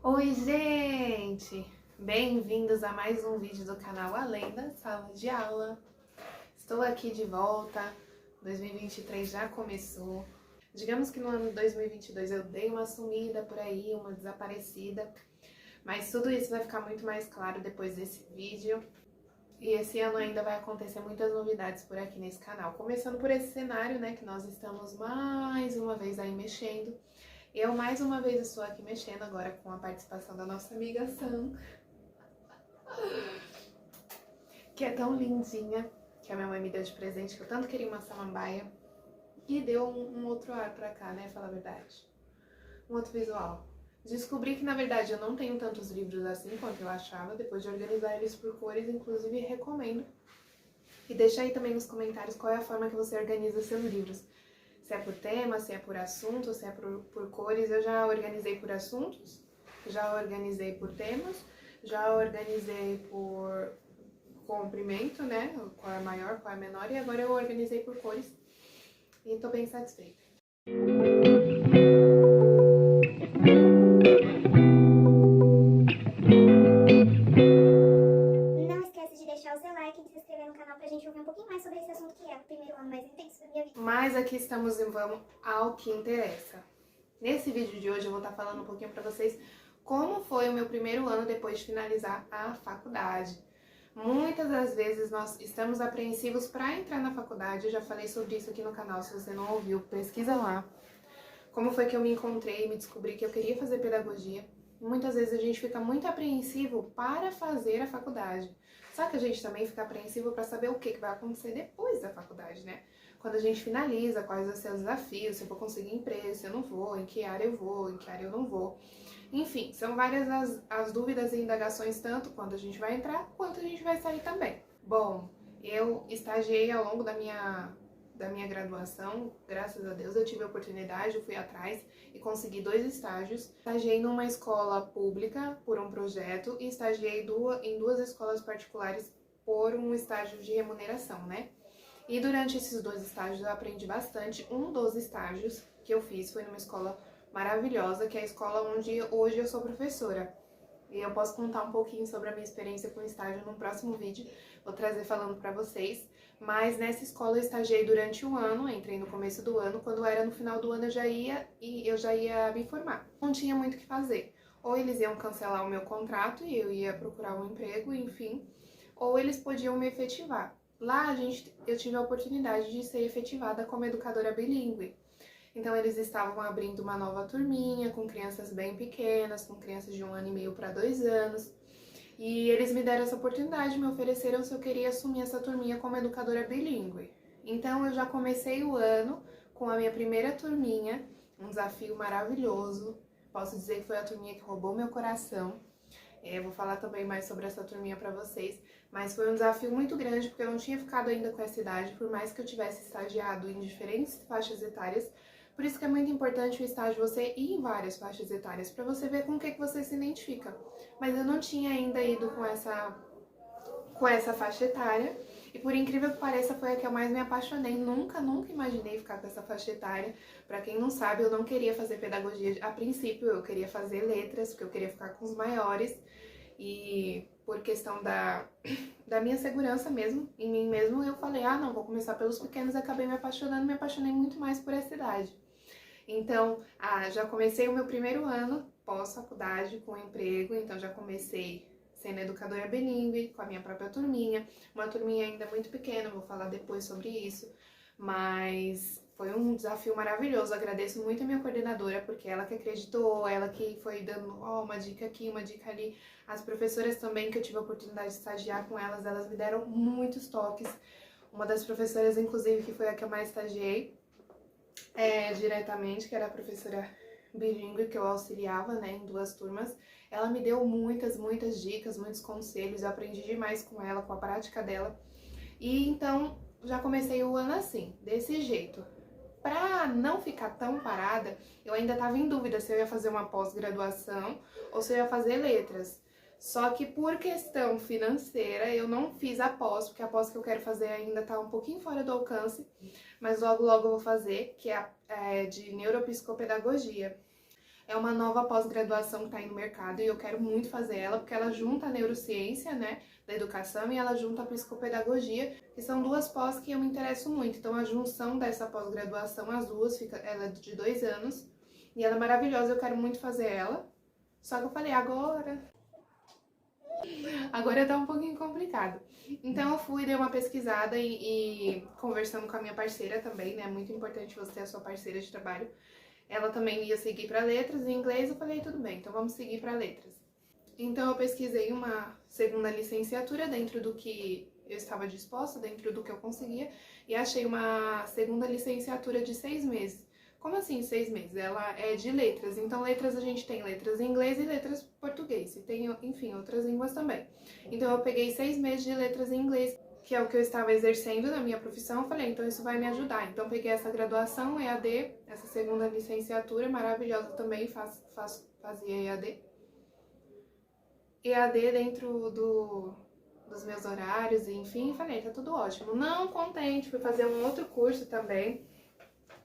Oi, gente! Bem-vindos a mais um vídeo do canal Além da Sala de Aula. Estou aqui de volta, 2023 já começou. Digamos que no ano 2022 eu dei uma sumida por aí, uma desaparecida, mas tudo isso vai ficar muito mais claro depois desse vídeo. E esse ano ainda vai acontecer muitas novidades por aqui nesse canal, começando por esse cenário, né, que nós estamos mais uma vez aí mexendo. Eu mais uma vez estou aqui mexendo agora com a participação da nossa amiga Sam, que é tão lindinha, que a minha mãe me deu de presente, que eu tanto queria uma samambaia, e deu um outro ar pra cá, né, falar a verdade. Um outro visual. Descobri que, na verdade, eu não tenho tantos livros assim quanto eu achava, depois de organizar eles por cores, inclusive recomendo. E deixa aí também nos comentários qual é a forma que você organiza seus livros. Se é por tema, se é por assunto, se é por cores. Eu já organizei por assuntos, já organizei por temas, já organizei por comprimento, né? Qual é maior, qual é menor, e agora eu organizei por cores e tô bem satisfeita. Não esquece de deixar o seu like e de se inscrever no canal pra gente ouvir um pouquinho mais sobre esse assunto que é o primeiro ano mais intenso da minha vida. Mas aqui estamos e vamos ao que interessa. Nesse vídeo de hoje eu vou estar falando um pouquinho pra vocês como foi o meu primeiro ano depois de finalizar a faculdade. Muitas das vezes nós estamos apreensivos para entrar na faculdade, eu já falei sobre isso aqui no canal, se você não ouviu, pesquisa lá. Como foi que eu me encontrei e me descobri que eu queria fazer pedagogia. Muitas vezes a gente fica muito apreensivo para fazer a faculdade. Só que a gente também fica apreensivo para saber o que vai acontecer depois da faculdade, né? Quando a gente finaliza, quais vão ser os desafios, se eu vou conseguir emprego, se eu não vou, em que área eu vou, em que área eu não vou. Enfim, são várias as dúvidas e indagações, tanto quando a gente vai entrar, quanto a gente vai sair também. Bom, eu estagiei ao longo da minha graduação, graças a Deus eu tive a oportunidade, eu fui atrás e consegui 2 estágios. Estagiei numa escola pública por um projeto e estagiei em 2 escolas particulares por um estágio de remuneração, né? E durante esses 2 estágios eu aprendi bastante. Um dos estágios que eu fiz foi numa escola maravilhosa, que é a escola onde hoje eu sou professora. E eu posso contar um pouquinho sobre a minha experiência com o estágio no próximo vídeo, vou trazer falando pra vocês. Mas nessa escola eu estagiei durante um ano, entrei no começo do ano, quando era no final do ano eu já ia me formar. Não tinha muito o que fazer. Ou eles iam cancelar o meu contrato e eu ia procurar um emprego, enfim, ou eles podiam me efetivar. Lá eu tive a oportunidade de ser efetivada como educadora bilíngue. Então eles estavam abrindo uma nova turminha com crianças bem pequenas, com crianças de 1 ano e meio para 2 anos. E eles me deram essa oportunidade, me ofereceram se eu queria assumir essa turminha como educadora bilíngue. Então eu já comecei o ano com a minha primeira turminha, um desafio maravilhoso. Posso dizer que foi a turminha que roubou meu coração. Eu vou falar também mais sobre essa turminha para vocês, mas foi um desafio muito grande porque eu não tinha ficado ainda com essa idade, por mais que eu tivesse estagiado em diferentes faixas etárias. Por isso que é muito importante o estágio você ir em várias faixas etárias, para você ver com o que você se identifica. Mas eu não tinha ainda ido com essa faixa etária, e por incrível que pareça foi a que eu mais me apaixonei. Nunca imaginei ficar com essa faixa etária. Pra quem não sabe, eu não queria fazer pedagogia a princípio, eu queria fazer letras, porque eu queria ficar com os maiores, e por questão da minha segurança mesmo, em mim mesmo, eu falei, ah não, vou começar pelos pequenos, e acabei me apaixonei muito mais por essa idade. Então, já comecei o meu primeiro ano pós-faculdade com emprego, então já comecei sendo educadora bilíngue, com a minha própria turminha, uma turminha ainda muito pequena, vou falar depois sobre isso, mas foi um desafio maravilhoso. Agradeço muito a minha coordenadora, porque ela que acreditou, ela que foi dando uma dica aqui, uma dica ali. As professoras também, que eu tive a oportunidade de estagiar com elas me deram muitos toques. Uma das professoras, inclusive, que foi a que eu mais estagiei diretamente, que era a professora bilíngue que eu auxiliava, né, em 2 turmas, ela me deu muitas dicas, muitos conselhos, eu aprendi demais com ela, com a prática dela. E então já comecei o ano assim, desse jeito. Pra não ficar tão parada, eu ainda estava em dúvida se eu ia fazer uma pós-graduação ou se eu ia fazer letras. Só que por questão financeira eu não fiz a pós, porque a pós que eu quero fazer ainda tá um pouquinho fora do alcance, mas logo eu vou fazer, que é de neuropsicopedagogia. É uma nova pós-graduação que está aí no mercado e eu quero muito fazer ela, porque ela junta a neurociência, né, da educação e ela junta a psicopedagogia, que são duas pós que eu me interesso muito. Então a junção dessa pós-graduação, as duas, ela é de 2 anos e ela é maravilhosa, eu quero muito fazer ela. Só que eu falei, agora tá um pouquinho complicado. Então eu fui, dei uma pesquisada e conversando com a minha parceira também, né, é muito importante você ter a sua parceira de trabalho. Ela também ia seguir para letras em inglês, eu falei, tudo bem, então vamos seguir para letras. Então eu pesquisei uma segunda licenciatura dentro do que eu estava disposta, dentro do que eu conseguia, e achei uma segunda licenciatura de 6 meses. Como assim 6 meses? Ela é de letras, então letras a gente tem letras em inglês e letras português, e tem, enfim, outras línguas também. Então eu peguei 6 meses de letras em inglês, que é o que eu estava exercendo na minha profissão, eu falei, então isso vai me ajudar. Então peguei essa graduação, EAD, essa segunda licenciatura maravilhosa também, fazia EAD. EAD dentro dos meus horários, e enfim, falei, tá tudo ótimo. Não contente, fui fazer um outro curso também,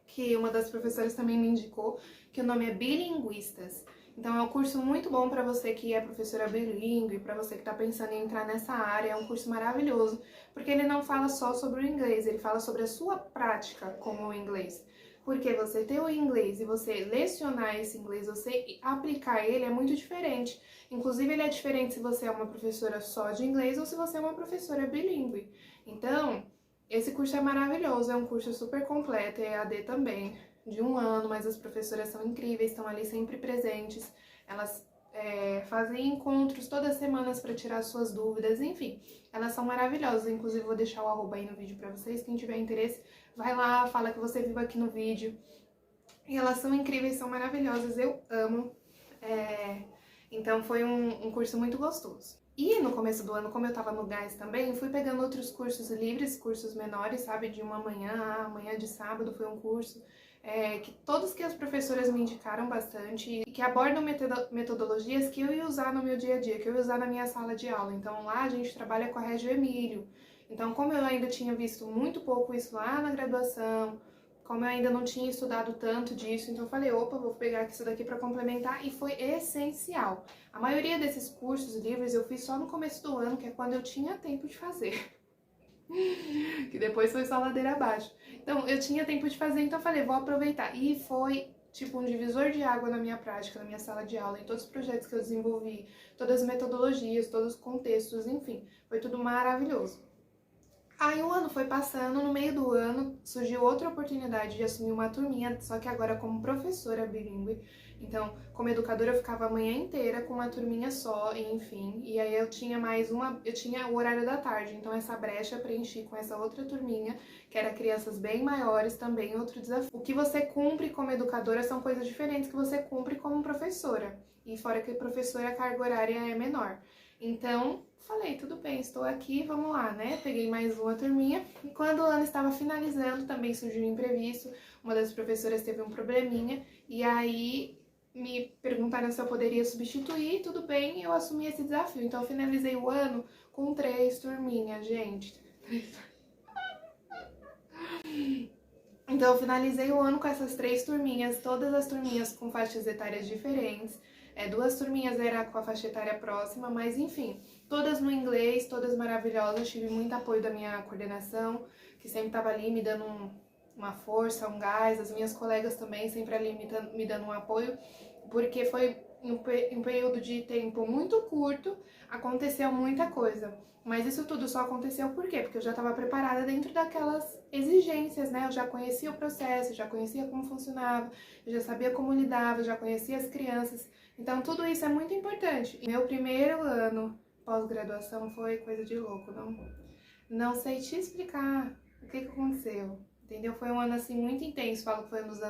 que uma das professoras também me indicou, que o nome é Bilinguistas. Então é um curso muito bom para você que é professora bilíngue, para você que está pensando em entrar nessa área, é um curso maravilhoso, porque ele não fala só sobre o inglês, ele fala sobre a sua prática com o inglês. Porque você ter o inglês e você lecionar esse inglês, você aplicar ele é muito diferente. Inclusive ele é diferente se você é uma professora só de inglês ou se você é uma professora bilíngue. Então, esse curso é maravilhoso, é um curso super completo, é EAD também, de 1 ano, mas as professoras são incríveis, estão ali sempre presentes, elas fazem encontros todas as semanas para tirar suas dúvidas, enfim, elas são maravilhosas. Inclusive vou deixar o arroba aí no vídeo para vocês, quem tiver interesse, vai lá, fala que você viu aqui no vídeo. E elas são incríveis, são maravilhosas, eu amo. Então foi um curso muito gostoso. E no começo do ano, como eu tava no gás também, fui pegando outros cursos livres, cursos menores, sabe, de uma manhã, amanhã de sábado foi um curso, que todos que as professoras me indicaram bastante, e que abordam metodologias que eu ia usar no meu dia a dia, que eu ia usar na minha sala de aula. Então lá a gente trabalha com a Régio Emílio. Então como eu ainda tinha visto muito pouco isso lá na graduação, como eu ainda não tinha estudado tanto disso, então eu falei, opa, vou pegar isso daqui para complementar, e foi essencial. A maioria desses cursos livres eu fiz só no começo do ano, que é quando eu tinha tempo de fazer. Que depois foi só ladeira abaixo. Então eu tinha tempo de fazer, então eu falei, vou aproveitar. E foi tipo um divisor de água na minha prática, na minha sala de aula, em todos os projetos que eu desenvolvi, todas as metodologias, todos os contextos, enfim, foi tudo maravilhoso. Aí o ano foi passando, no meio do ano surgiu outra oportunidade de assumir uma turminha, só que agora como professora bilíngue. Então, como educadora eu ficava a manhã inteira com uma turminha só, enfim. E aí eu tinha eu tinha o horário da tarde, então essa brecha eu preenchi com essa outra turminha, que era crianças bem maiores, também outro desafio. O que você cumpre como educadora são coisas diferentes que você cumpre como professora. E fora que professora a carga horária é menor. Então, falei, tudo bem, estou aqui, vamos lá, né? Peguei mais uma turminha. E quando o ano estava finalizando, também surgiu um imprevisto. Uma das professoras teve um probleminha. E aí me perguntaram se eu poderia substituir. Tudo bem, eu assumi esse desafio. Então, eu finalizei o ano com 3 turminhas, gente. Então, eu finalizei o ano com essas 3 turminhas, todas as turminhas com faixas etárias diferentes. 2 turminhas era com a faixa etária próxima, mas enfim, todas no inglês, todas maravilhosas. Tive muito apoio da minha coordenação, que sempre estava ali me dando uma força, um gás. As minhas colegas também sempre ali me dando um apoio, porque foi um período de tempo muito curto, aconteceu muita coisa. Mas isso tudo só aconteceu por quê? Porque eu já estava preparada dentro daquelas exigências, né? Eu já conhecia o processo, já conhecia como funcionava, eu já sabia como lidava, já conhecia as crianças. Então tudo isso é muito importante. Meu primeiro ano pós-graduação foi coisa de louco, não sei te explicar o que aconteceu, entendeu? Foi um ano assim muito intenso, falo que foi um dos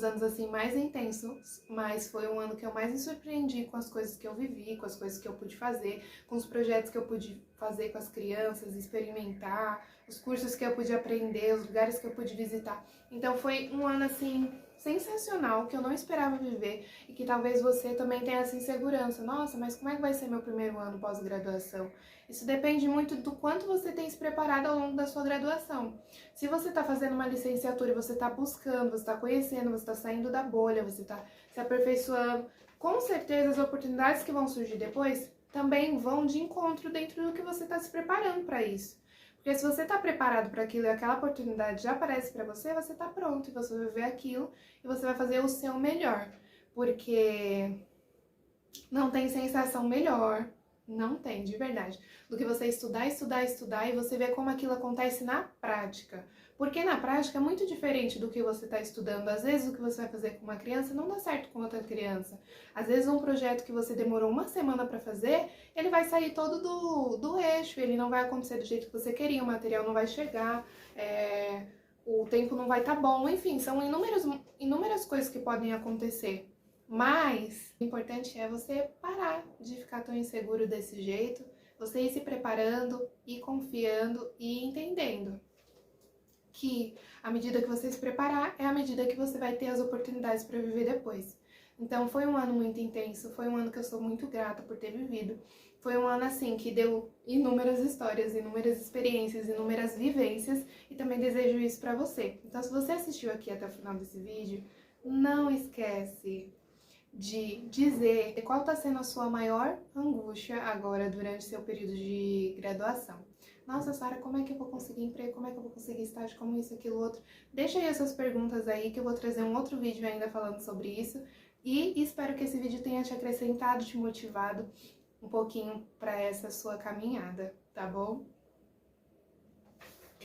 anos assim mais intensos, mas foi um ano que eu mais me surpreendi com as coisas que eu vivi, com as coisas que eu pude fazer, com os projetos que eu pude fazer com as crianças, experimentar, os cursos que eu pude aprender, os lugares que eu pude visitar. Então foi um ano assim sensacional que eu não esperava viver e que talvez você também tenha essa insegurança. Nossa, mas como é que vai ser meu primeiro ano pós-graduação? Isso depende muito do quanto você tem se preparado ao longo da sua graduação. Se você está fazendo uma licenciatura e você está buscando, você está conhecendo, você está saindo da bolha, você está se aperfeiçoando, com certeza as oportunidades que vão surgir depois também vão de encontro dentro do que você está se preparando para isso. Porque se você está preparado para aquilo e aquela oportunidade já aparece para você, você está pronto e você vai ver aquilo e você vai fazer o seu melhor. Porque não tem sensação melhor, não tem, de verdade, do que você estudar e você ver como aquilo acontece na prática. Porque na prática é muito diferente do que você está estudando. Às vezes o que você vai fazer com uma criança não dá certo com outra criança. Às vezes um projeto que você demorou uma semana para fazer, ele vai sair todo do eixo, ele não vai acontecer do jeito que você queria, o material não vai chegar, o tempo não vai estar bom, enfim, são inúmeras coisas que podem acontecer. Mas o importante é você parar de ficar tão inseguro desse jeito, você ir se preparando, ir confiando e entendendo que à medida que você se preparar, é à medida que você vai ter as oportunidades para viver depois. Então foi um ano muito intenso, foi um ano que eu sou muito grata por ter vivido. Foi um ano assim que deu inúmeras histórias, inúmeras experiências, inúmeras vivências e também desejo isso para você. Então se você assistiu aqui até o final desse vídeo, não esquece de dizer qual está sendo a sua maior angústia agora durante seu período de graduação. Nossa, Sara, como é que eu vou conseguir emprego? Como é que eu vou conseguir estágio? Como isso, aquilo, outro? Deixa aí essas perguntas aí que eu vou trazer um outro vídeo ainda falando sobre isso. E espero que esse vídeo tenha te acrescentado, te motivado um pouquinho para essa sua caminhada, tá bom?